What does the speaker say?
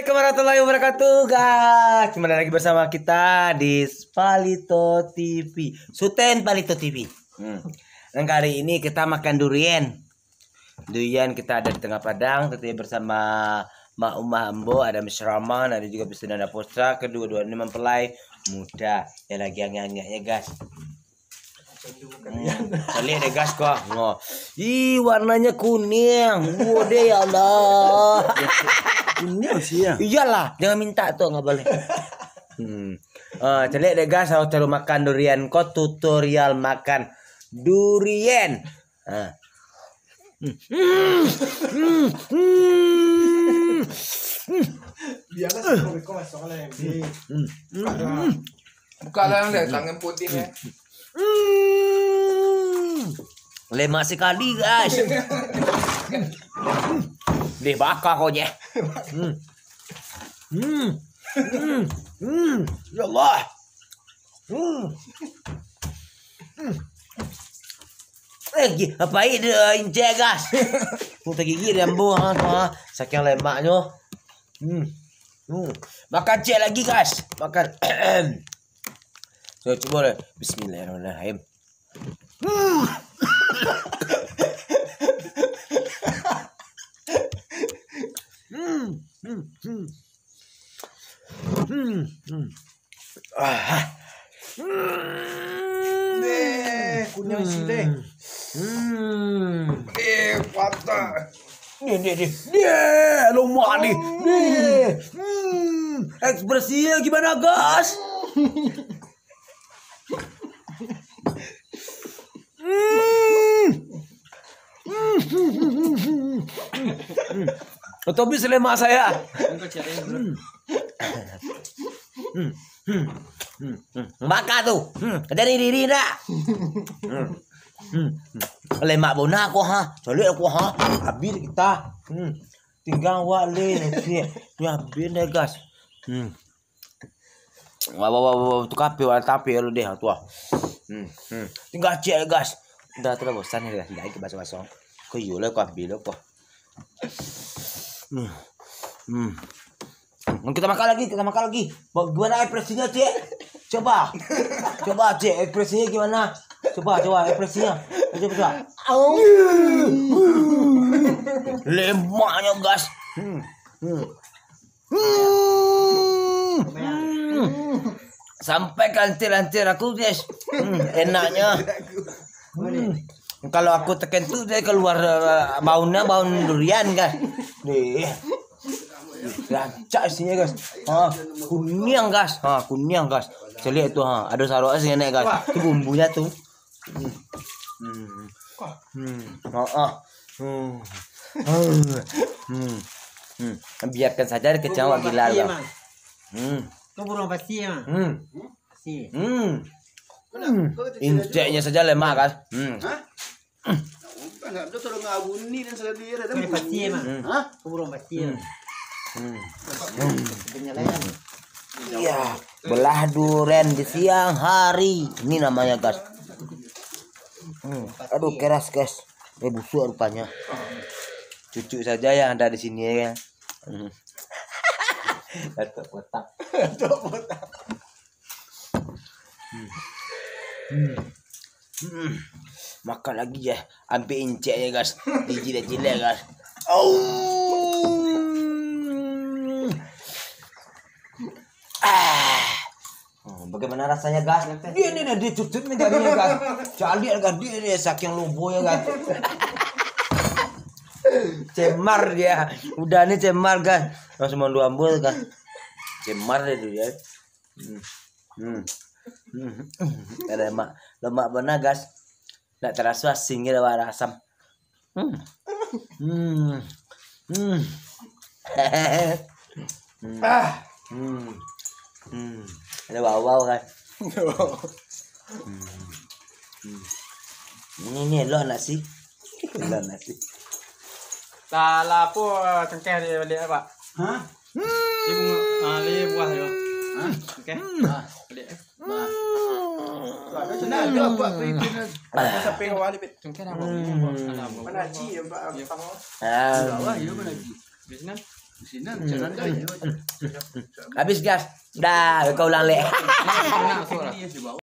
Assalamualaikum warahmatullahi wabarakatuh, guys. Kembali lagi bersama kita di Palito TV, Suten Palito TV. Dan kali ini kita makan durian. Durian kita ada di tengah padang, tentunya bersama Mak Umah Ambo, ada Miss Rahman, ada juga Miss Nanda Postra. Kedua-dua ini mempelai muda yang lagi hangat-hangatnya, guys. Lihat deh guys kok. Ih, warnanya kuning. Wode ya Allah. Kuning sih ya. Iyalah, jangan minta tuh, nggak boleh. Lihat deh guys, kalau cara makan durian, kok tutorial makan durian. Biarlah sebelum soalnya. Buka lah yang lihat tangan putihnya. Lemak sekali guys. Deh bakar koknya. Ya Allah. Apa ini injek guys? Kita gigi rembo saking lemaknya. Makan cek lagi guys. Makan. So, coba deh. Bismillahirrahmanirrahim. Kuning sih deh. Patah. Nih, lemak nih. Ekspresinya gimana guys? Tobi lemak saya. Maka tuh, dari diri dah. Lemak bona aku solid aku habis kita. Tinggal wale nanti. Ya habis deh guys. Wah, tu kape tapi lu deh tuh. Tinggal cek guys. Udah terus bosan ya guys, enggak bahasa-bahasa. Kau yule kau ambil kau. Kita makan lagi. Gimana ekspresinya, Cek? Coba Cek, ekspresinya gimana? Coba ekspresinya. Coba. Lemaknya, guys. Sampai lantir aku, guys. Enaknya. Kalau aku tekan tuh dia keluar bau durian, guys. Nih. Rancak isinya guys. Kuning guys. Kuning guys. Saya lihat tuh ada sarua sih nek guys. Itu bumbunya tuh. Biarkan saja kecewa gila lah. Kau burung pasti ya. Injeknya saja lemak guys. Enggak, itu tolong ngabuni dan sendiri ada. Pasti emang. Kau burung pasti ya. Iya, belah durian di siang hari. Ini namanya guys. Aduh keras guys. Busuk rupanya. Cucu saja yang ada di sini ya. Datuk botak. Makan lagi ya. Ambil incek ya guys. Dijilat-jilat guys. Bagaimana rasanya guys? Dia cucut nih jadinya guys. Cali guys dia saking lumpuh ya guys. Cemar dia. Udah nih cemar guys. Langsung mau ambul guys. Cemar dia. Ada lemak benar guys. Nggak terasa asingnya ada asam. Ada bau kan. Ini lo nasi. Lo nasi. Lala po cengkeh dia balik apa? Hah? Ibu buah yo. Cengkeh. Balik. Ada tenaga buat bikin sampai awal pit. Cengkeh apa? Mana ci ya Pak? Ah. Wah, iya mana ci. Biasanya Sinan, sinan kayo. Habis gas. Dah, kau ulang lek. Nah, suara. Iya sih, Bang.